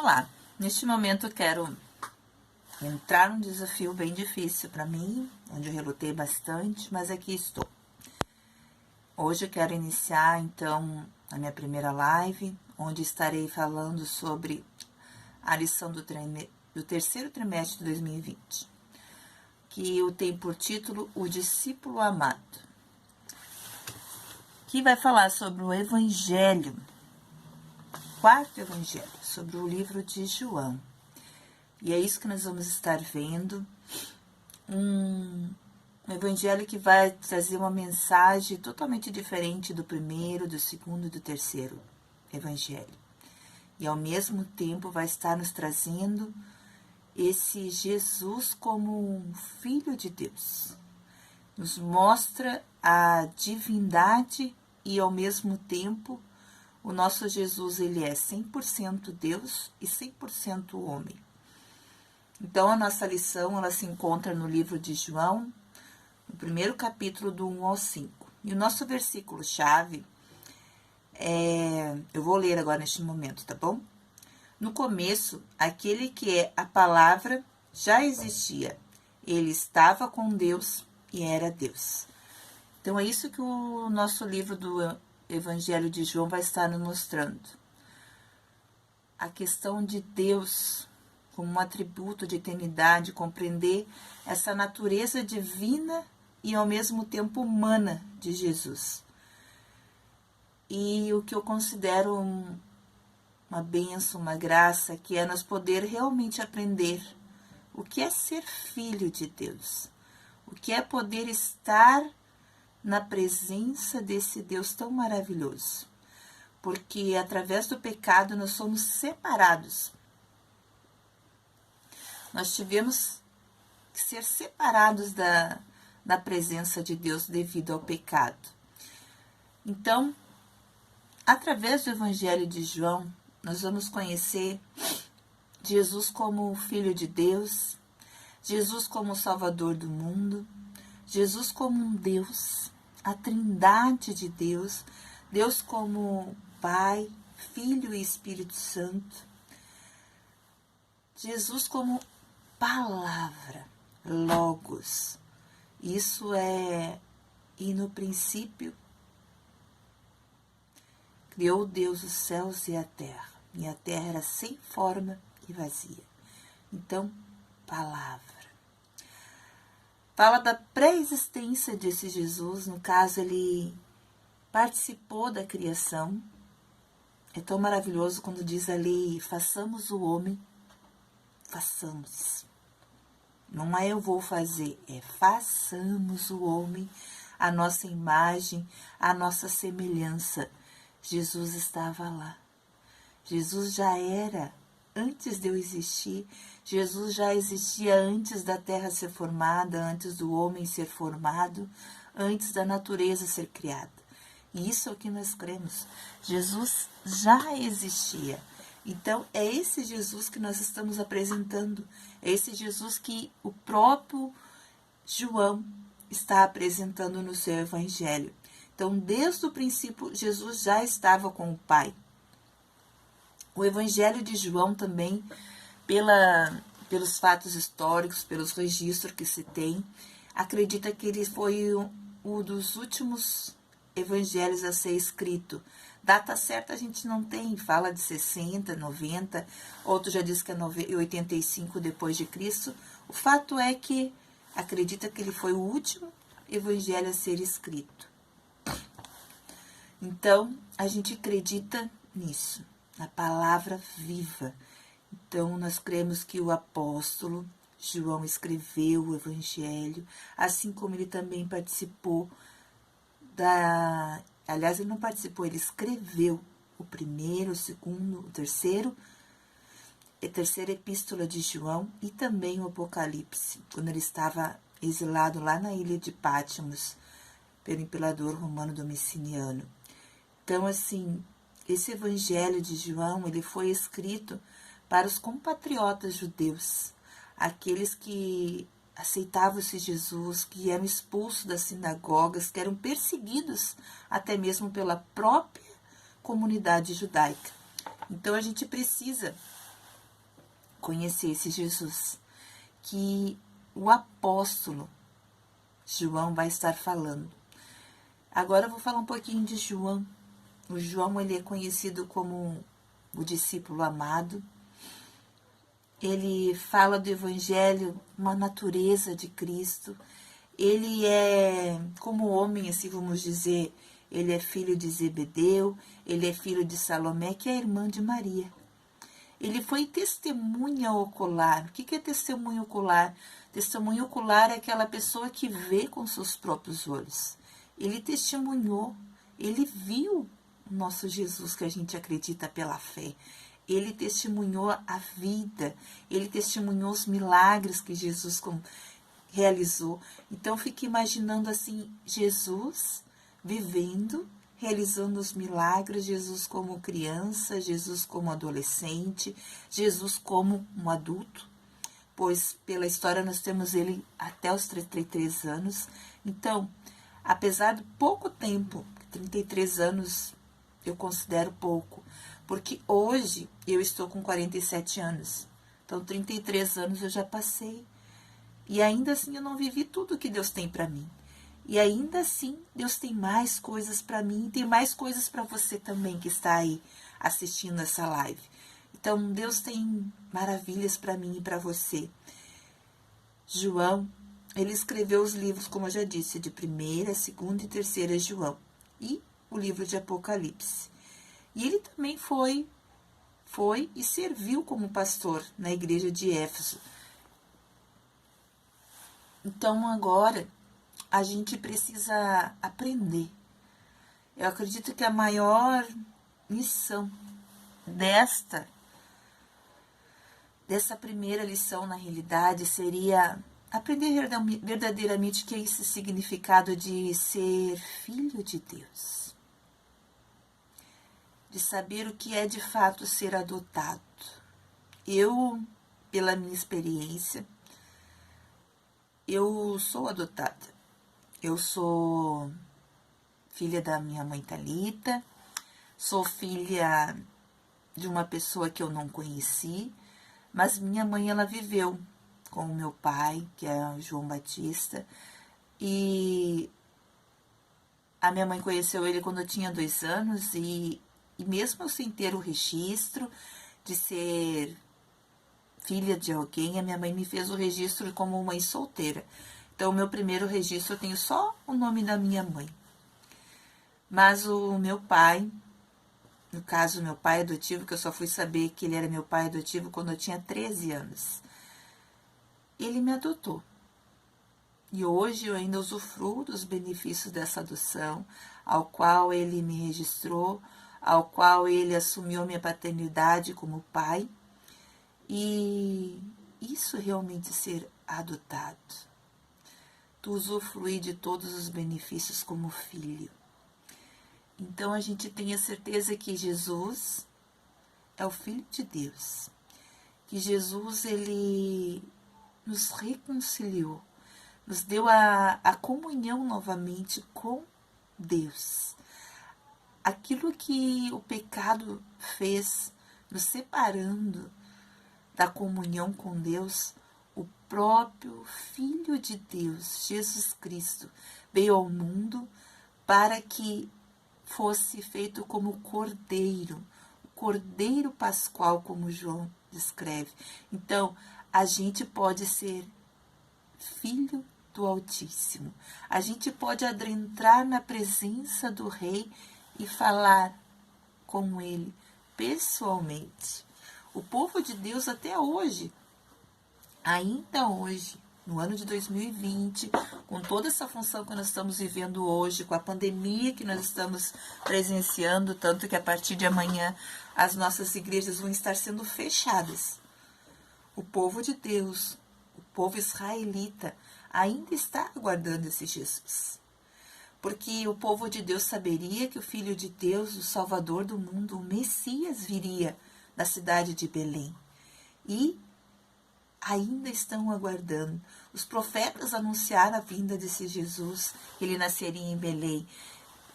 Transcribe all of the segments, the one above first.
Olá, neste momento eu quero entrar num desafio bem difícil para mim, onde eu relutei bastante, mas aqui estou. Hoje eu quero iniciar, então, a minha primeira live, onde estarei falando sobre a lição do terceiro trimestre de 2020, que eu tenho por título O Discípulo Amado, que vai falar sobre o Evangelho, quarto Evangelho, sobre o livro de João. E é isso que nós vamos estar vendo, um Evangelho que vai trazer uma mensagem totalmente diferente do primeiro, do segundo e do terceiro Evangelho. E ao mesmo tempo vai estar nos trazendo esse Jesus como um Filho de Deus. Nos mostra a divindade e ao mesmo tempo o nosso Jesus, ele é 100% Deus e 100% homem. Então, a nossa lição, ela se encontra no livro de João, no primeiro capítulo, do 1 ao 5. E o nosso versículo-chave, eu vou ler agora neste momento, tá bom? No começo, aquele que é a palavra já existia. Ele estava com Deus e era Deus. Então, é isso que o nosso livro do Evangelho de João vai estar nos mostrando. A questão de Deus como um atributo de eternidade, compreender essa natureza divina e ao mesmo tempo humana de Jesus. E o que eu considero uma bênção, uma graça, que é nós poder realmente aprender o que é ser filho de Deus, o que é poder estar na presença desse Deus tão maravilhoso, porque através do pecado nós somos separados. Nós tivemos que ser separados da presença de Deus devido ao pecado. Então, através do Evangelho de João, nós vamos conhecer Jesus como o Filho de Deus, Jesus como o Salvador do mundo, Jesus como um Deus, a Trindade de Deus, Deus como Pai, Filho e Espírito Santo, Jesus como palavra, Logos. Isso e no princípio criou Deus os céus e a terra era sem forma e vazia. Então, palavra. Fala da pré-existência desse Jesus, no caso ele participou da criação. É tão maravilhoso quando diz ali, façamos o homem, façamos. Não é eu vou fazer, é façamos o homem, a nossa imagem, a nossa semelhança. Jesus estava lá. Jesus já era, antes de eu existir, Jesus já existia antes da terra ser formada, antes do homem ser formado, antes da natureza ser criada. E isso é o que nós cremos. Jesus já existia. Então, é esse Jesus que nós estamos apresentando. É esse Jesus que o próprio João está apresentando no seu Evangelho. Então, desde o princípio, Jesus já estava com o Pai. O Evangelho de João também, pelos fatos históricos, pelos registros que se tem, acredita que ele foi um dos últimos evangelhos a ser escrito. Data certa a gente não tem, fala de 60, 90, outro já diz que é 85 depois de Cristo. O fato é que acredita que ele foi o último evangelho a ser escrito. Então, a gente acredita nisso, na palavra viva. Então, nós cremos que o apóstolo João escreveu o Evangelho, assim como ele também participou Aliás, ele não participou, ele escreveu o primeiro, o segundo, a terceira epístola de João e também o Apocalipse, quando ele estava exilado lá na ilha de Patmos, pelo imperador romano Domiciano. Então, assim, esse Evangelho de João, ele foi escrito para os compatriotas judeus, aqueles que aceitavam esse Jesus, que eram expulsos das sinagogas, que eram perseguidos até mesmo pela própria comunidade judaica. Então, a gente precisa conhecer esse Jesus que o apóstolo João vai estar falando. Agora eu vou falar um pouquinho de João. O João, ele é conhecido como o discípulo amado. Ele fala do evangelho, uma natureza de Cristo. Ele é, como homem, assim vamos dizer, ele é filho de Zebedeu, ele é filho de Salomé, que é irmã de Maria. Ele foi testemunha ocular. O que é testemunha ocular? Testemunha ocular é aquela pessoa que vê com seus próprios olhos. Ele testemunhou, ele viu o nosso Jesus que a gente acredita pela fé. Ele testemunhou a vida, ele testemunhou os milagres que Jesus realizou. Então, fique imaginando assim, Jesus vivendo, realizando os milagres, Jesus como criança, Jesus como adolescente, Jesus como um adulto, pois pela história nós temos ele até os 33 anos. Então, apesar de pouco tempo, 33 anos eu considero pouco, porque hoje eu estou com 47 anos, então 33 anos eu já passei, e ainda assim eu não vivi tudo que Deus tem para mim. E ainda assim, Deus tem mais coisas para mim, tem mais coisas para você também que está aí assistindo essa live. Então, Deus tem maravilhas para mim e para você. João, ele escreveu os livros, como eu já disse, de 1ª, 2ª e 3ª João, e o livro de Apocalipse. E ele também foi e serviu como pastor na igreja de Éfeso. Então, agora a gente precisa aprender. Eu acredito que a maior missão dessa primeira lição, na realidade, seria aprender verdadeiramente o que é esse significado de ser filho de Deus. De saber o que é de fato ser adotado. Eu, pela minha experiência, eu sou adotada. Eu sou filha da minha mãe Thalita, sou filha de uma pessoa que eu não conheci, mas minha mãe, ela viveu com o meu pai, que é o João Batista, e a minha mãe conheceu ele quando eu tinha 2 anos, e mesmo sem ter o registro de ser filha de alguém, a minha mãe me fez o registro como mãe solteira. Então, o meu primeiro registro, eu tenho só o nome da minha mãe. Mas o meu pai, no caso, meu pai adotivo, que eu só fui saber que ele era meu pai adotivo quando eu tinha 13 anos, ele me adotou. E hoje eu ainda usufruo dos benefícios dessa adoção, ao qual ele me registrou, ao qual ele assumiu minha paternidade como pai. E isso realmente ser adotado. Tu usufruir de todos os benefícios como filho. Então, a gente tem a certeza que Jesus é o Filho de Deus. Que Jesus, ele nos reconciliou, nos deu a comunhão novamente com Deus. Aquilo que o pecado fez, nos separando da comunhão com Deus, o próprio Filho de Deus, Jesus Cristo, veio ao mundo para que fosse feito como cordeiro, o cordeiro pascual, como João descreve. Então, a gente pode ser filho do Altíssimo. A gente pode adentrar na presença do Rei e falar com ele pessoalmente. O povo de Deus até hoje, ainda hoje, no ano de 2020, com toda essa função que nós estamos vivendo hoje, com a pandemia que nós estamos presenciando, tanto que a partir de amanhã as nossas igrejas vão estar sendo fechadas. O povo de Deus, o povo israelita, ainda está aguardando esse Jesus. Porque o povo de Deus saberia que o Filho de Deus, o Salvador do mundo, o Messias, viria da cidade de Belém. E ainda estão aguardando. Os profetas anunciaram a vinda desse Jesus, que ele nasceria em Belém.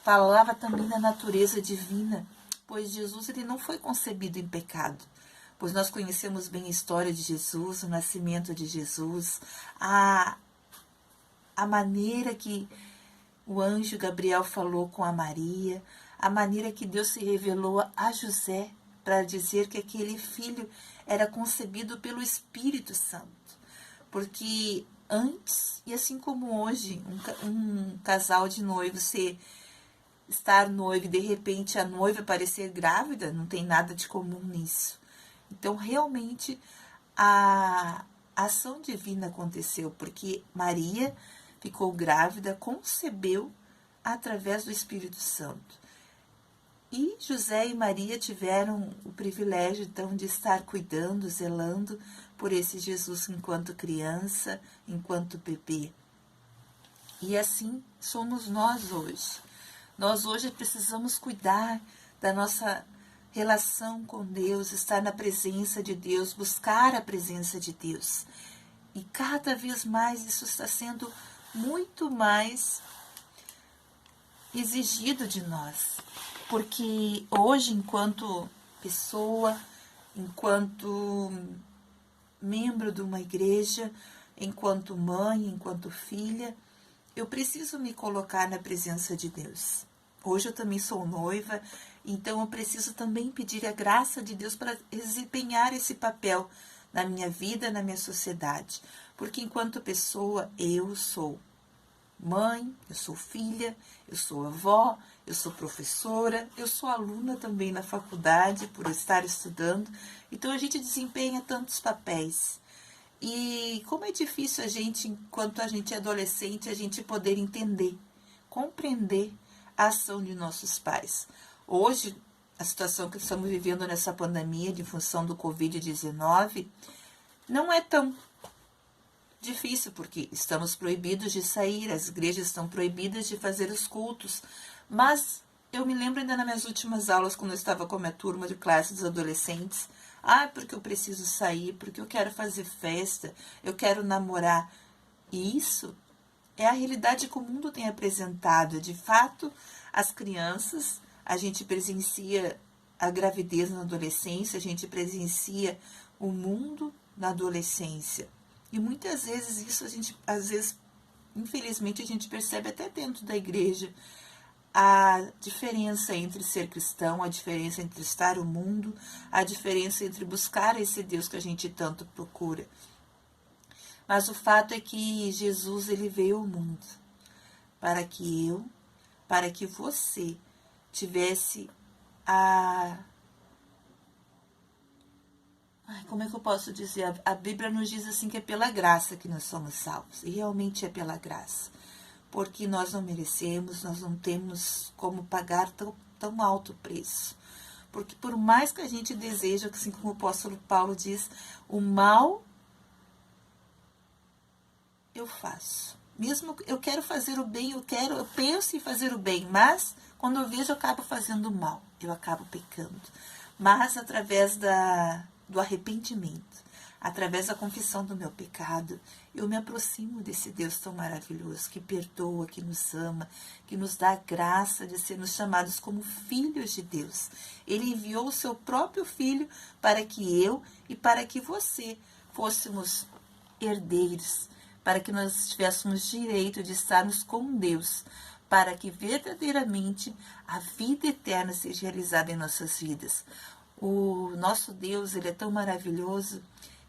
Falava também da natureza divina, pois Jesus, ele não foi concebido em pecado, pois nós conhecemos bem a história de Jesus, o nascimento de Jesus, a maneira que o anjo Gabriel falou com a Maria, a maneira que Deus se revelou a José para dizer que aquele filho era concebido pelo Espírito Santo. Porque antes, e assim como hoje, um casal de noivos estar noivo e de repente a noiva parecer grávida, não tem nada de comum nisso. Então, realmente, a ação divina aconteceu, porque Maria ficou grávida, concebeu através do Espírito Santo. E José e Maria tiveram o privilégio, então, de estar cuidando, zelando por esse Jesus enquanto criança, enquanto bebê. E assim somos nós hoje. Nós hoje precisamos cuidar da nossa relação com Deus, estar na presença de Deus, buscar a presença de Deus. E cada vez mais isso está sendo muito mais exigido de nós. Porque hoje, enquanto pessoa, enquanto membro de uma igreja, enquanto mãe, enquanto filha, eu preciso me colocar na presença de Deus. Hoje eu também sou noiva, então eu preciso também pedir a graça de Deus para desempenhar esse papel na minha vida, na minha sociedade. Porque enquanto pessoa, eu sou mãe, eu sou filha, eu sou avó, eu sou professora, eu sou aluna também na faculdade por estar estudando. Então a gente desempenha tantos papéis. E como é difícil a gente, enquanto a gente é adolescente, a gente poder entender, compreender a ação de nossos pais. Hoje, a situação que estamos vivendo nessa pandemia de função do Covid-19 não é tão difícil, porque estamos proibidos de sair, as igrejas estão proibidas de fazer os cultos, mas eu me lembro ainda nas minhas últimas aulas, quando eu estava com a minha turma de classe dos adolescentes, porque eu preciso sair, porque eu quero fazer festa, eu quero namorar. E isso é a realidade que o mundo tem apresentado. De fato, as crianças, a gente presencia a gravidez na adolescência, a gente presencia o mundo na adolescência. E muitas vezes isso às vezes, infelizmente, a gente percebe até dentro da igreja a diferença entre ser cristão, a diferença entre estar no mundo, a diferença entre buscar esse Deus que a gente tanto procura. Mas o fato é que Jesus ele veio ao mundo para que você tivesse como é que eu posso dizer? A Bíblia nos diz assim que é pela graça que nós somos salvos. E realmente é pela graça. Porque nós não merecemos, nós não temos como pagar tão alto preço. Porque por mais que a gente deseja, assim como o apóstolo Paulo diz, o mal eu faço. Mesmo eu quero fazer o bem, eu penso em fazer o bem, mas quando eu vejo eu acabo fazendo o mal, eu acabo pecando. Mas através do arrependimento, através da confissão do meu pecado, eu me aproximo desse Deus tão maravilhoso, que perdoa, que nos ama, que nos dá a graça de sermos chamados como filhos de Deus. Ele enviou o seu próprio Filho para que eu e para que você fôssemos herdeiros, para que nós tivéssemos direito de estarmos com Deus, para que verdadeiramente a vida eterna seja realizada em nossas vidas. O nosso Deus, ele é tão maravilhoso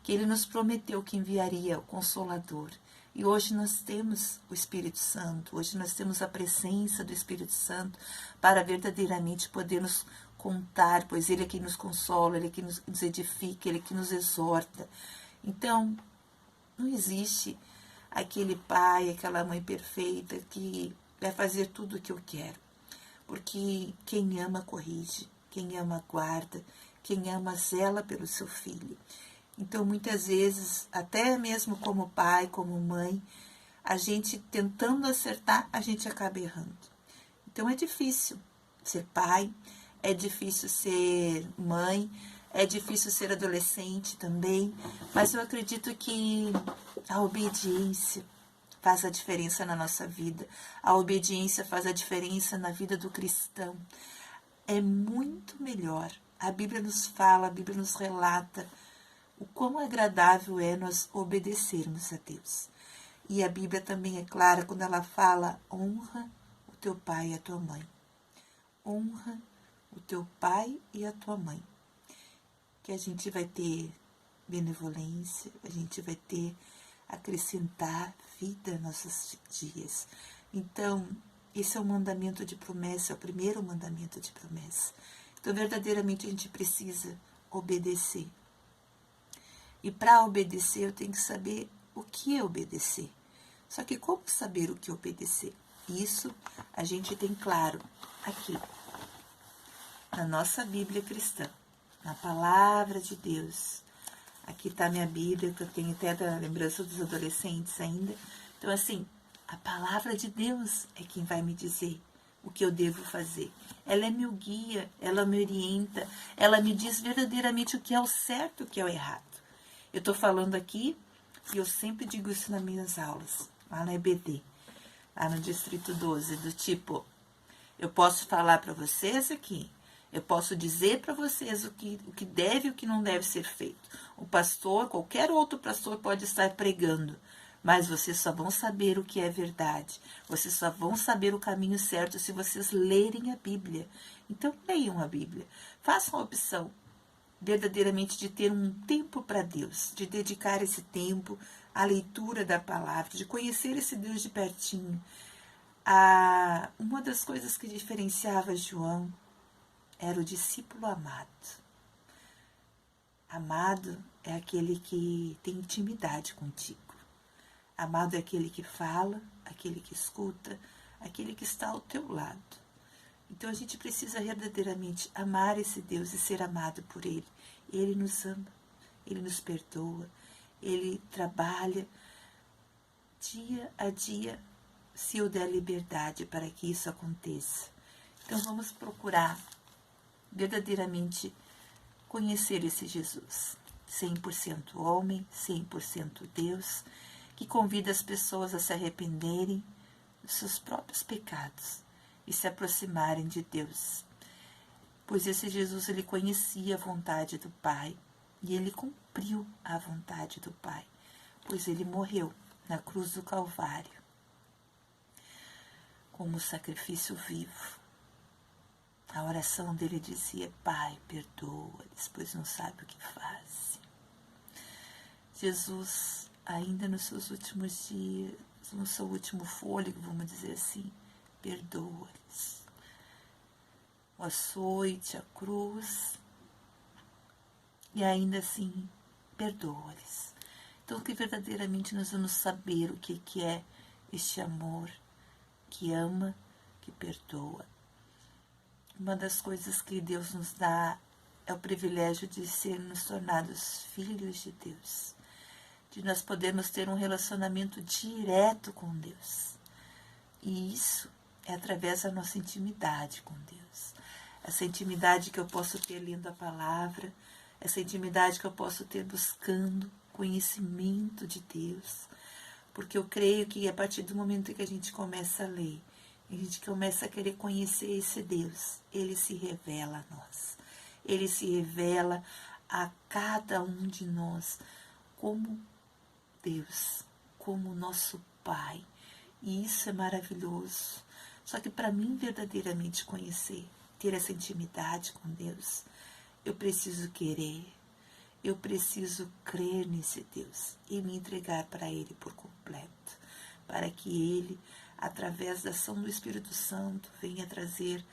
que ele nos prometeu que enviaria o Consolador. E hoje nós temos o Espírito Santo, hoje nós temos a presença do Espírito Santo para verdadeiramente podermos contar, pois ele é quem nos consola, ele é quem nos edifica, ele é quem nos exorta. Então, não existe aquele pai, aquela mãe perfeita que vai fazer tudo o que eu quero. Porque quem ama corrige, quem ama guarda, quem ama zela pelo seu filho. Então, muitas vezes, até mesmo como pai, como mãe, a gente tentando acertar, a gente acaba errando. Então, é difícil ser pai, é difícil ser mãe, é difícil ser adolescente também, mas eu acredito que a obediência faz a diferença na nossa vida. A obediência faz a diferença na vida do cristão. É muito melhor A Bíblia nos fala, a Bíblia nos relata o quão agradável é nós obedecermos a Deus. E a Bíblia também é clara quando ela fala: honra o teu pai e a tua mãe. Honra o teu pai e a tua mãe. Que a gente vai ter benevolência, a gente vai ter acrescentar vida aos nossos dias. Então, esse é o mandamento de promessa, é o primeiro mandamento de promessa. Então, verdadeiramente, a gente precisa obedecer. E para obedecer, eu tenho que saber o que é obedecer. Só que como saber o que obedecer? Isso a gente tem claro aqui, na nossa Bíblia cristã, na Palavra de Deus. Aqui está minha Bíblia, que eu tenho até da lembrança dos adolescentes ainda. Então, assim, a Palavra de Deus é quem vai me dizer o que eu devo fazer. Ela é meu guia, ela me orienta, ela me diz verdadeiramente o que é o certo e o que é o errado. Eu estou falando aqui, e eu sempre digo isso nas minhas aulas, lá na EBD, lá no Distrito 12, do tipo, eu posso falar para vocês aqui, eu posso dizer para vocês o que deve e o que não deve ser feito. O pastor, qualquer outro pastor pode estar pregando, mas vocês só vão saber o que é verdade. Vocês só vão saber o caminho certo se vocês lerem a Bíblia. Então, leiam a Bíblia. Façam a opção verdadeiramente de ter um tempo para Deus, de dedicar esse tempo à leitura da palavra, de conhecer esse Deus de pertinho. Uma das coisas que diferenciava João era o discípulo amado. Amado é aquele que tem intimidade contigo. Amado é aquele que fala, aquele que escuta, aquele que está ao teu lado. Então a gente precisa verdadeiramente amar esse Deus e ser amado por Ele. Ele nos ama, Ele nos perdoa, Ele trabalha dia a dia, se eu der liberdade para que isso aconteça. Então vamos procurar verdadeiramente conhecer esse Jesus, 100% homem, 100% Deus, que convida as pessoas a se arrependerem dos seus próprios pecados e se aproximarem de Deus. Pois esse Jesus, ele conhecia a vontade do Pai e ele cumpriu a vontade do Pai, pois ele morreu na cruz do Calvário como sacrifício vivo. A oração dele dizia: Pai, perdoa-lhes, pois não sabe o que fazem. Jesus, ainda nos seus últimos dias, no seu último fôlego, vamos dizer assim, perdoa-lhes. O açoite, a cruz, e ainda assim, perdoa-lhes. Então, que verdadeiramente nós vamos saber o que é este amor que ama, que perdoa. Uma das coisas que Deus nos dá é o privilégio de sermos tornados filhos de Deus, de nós podermos ter um relacionamento direto com Deus. E isso é através da nossa intimidade com Deus. Essa intimidade que eu posso ter lendo a palavra, essa intimidade que eu posso ter buscando conhecimento de Deus, porque eu creio que a partir do momento que a gente começa a ler, a gente começa a querer conhecer esse Deus, ele se revela a nós. Ele se revela a cada um de nós como Deus, como nosso Pai. E isso é maravilhoso. Só que para mim verdadeiramente conhecer, ter essa intimidade com Deus, eu preciso querer, eu preciso crer nesse Deus e me entregar para Ele por completo, para que Ele, através da ação do Espírito Santo, venha trazer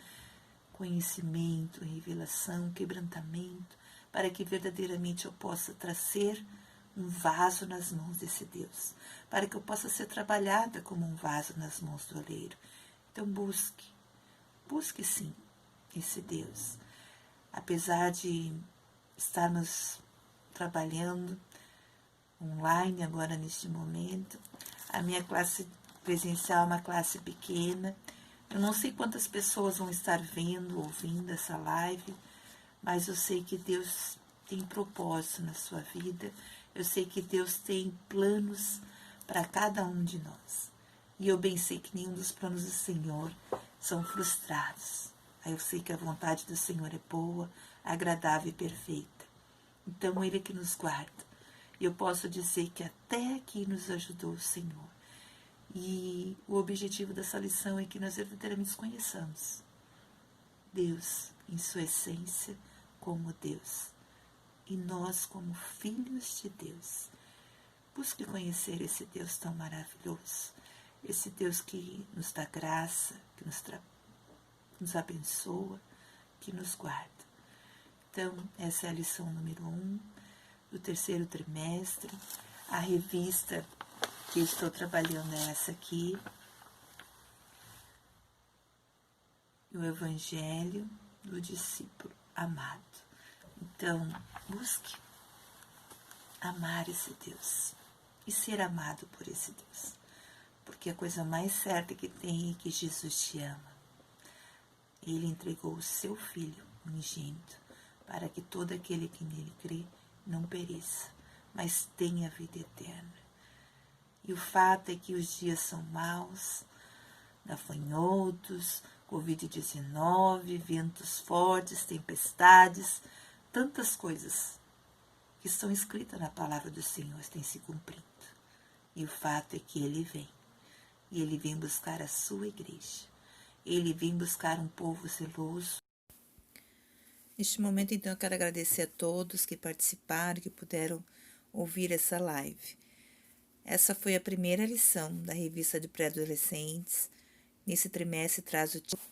conhecimento, revelação, quebrantamento, para que verdadeiramente eu possa trazer um vaso nas mãos desse Deus, para que eu possa ser trabalhada como um vaso nas mãos do oleiro. Então busque sim esse Deus. Apesar de estarmos trabalhando online agora neste momento, a minha classe presencial é uma classe pequena. Eu não sei quantas pessoas vão estar vendo, ouvindo essa live, mas eu sei que Deus tem propósito na sua vida. Eu sei que Deus tem planos para cada um de nós. E eu bem sei que nenhum dos planos do Senhor são frustrados. Eu sei que a vontade do Senhor é boa, agradável e perfeita. Então, Ele é que nos guarda. Eu posso dizer que até aqui nos ajudou o Senhor. E o objetivo dessa lição é que nós verdadeiramente conheçamos Deus em sua essência como Deus. E nós como filhos de Deus. Busque conhecer esse Deus tão maravilhoso. Esse Deus que nos dá graça, que nos abençoa, que nos guarda. Então, essa é a lição número 1 do terceiro trimestre. A revista que eu estou trabalhando é essa aqui. O Evangelho do Discípulo Amado. Então, busque amar esse Deus e ser amado por esse Deus. Porque a coisa mais certa que tem é que Jesus te ama. Ele entregou o seu Filho unigênito para que todo aquele que nele crê não pereça, mas tenha vida eterna. E o fato é que os dias são maus, gafanhotos, Covid-19, ventos fortes, tempestades, tantas coisas que estão escritas na palavra do Senhor têm se cumprido. E o fato é que Ele vem. E Ele vem buscar a sua igreja. Ele vem buscar um povo zeloso. Neste momento, então, eu quero agradecer a todos que participaram, que puderam ouvir essa live. Essa foi a primeira lição da revista de pré-adolescentes. Nesse trimestre traz o título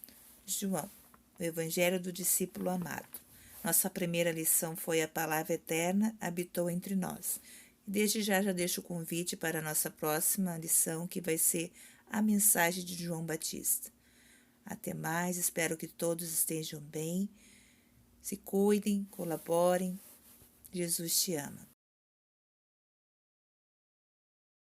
João, o Evangelho do Discípulo Amado. Nossa primeira lição foi a palavra eterna habitou entre nós. Desde já deixo o convite para a nossa próxima lição, que vai ser a mensagem de João Batista. Até mais, espero que todos estejam bem. Se cuidem, colaborem. Jesus te ama.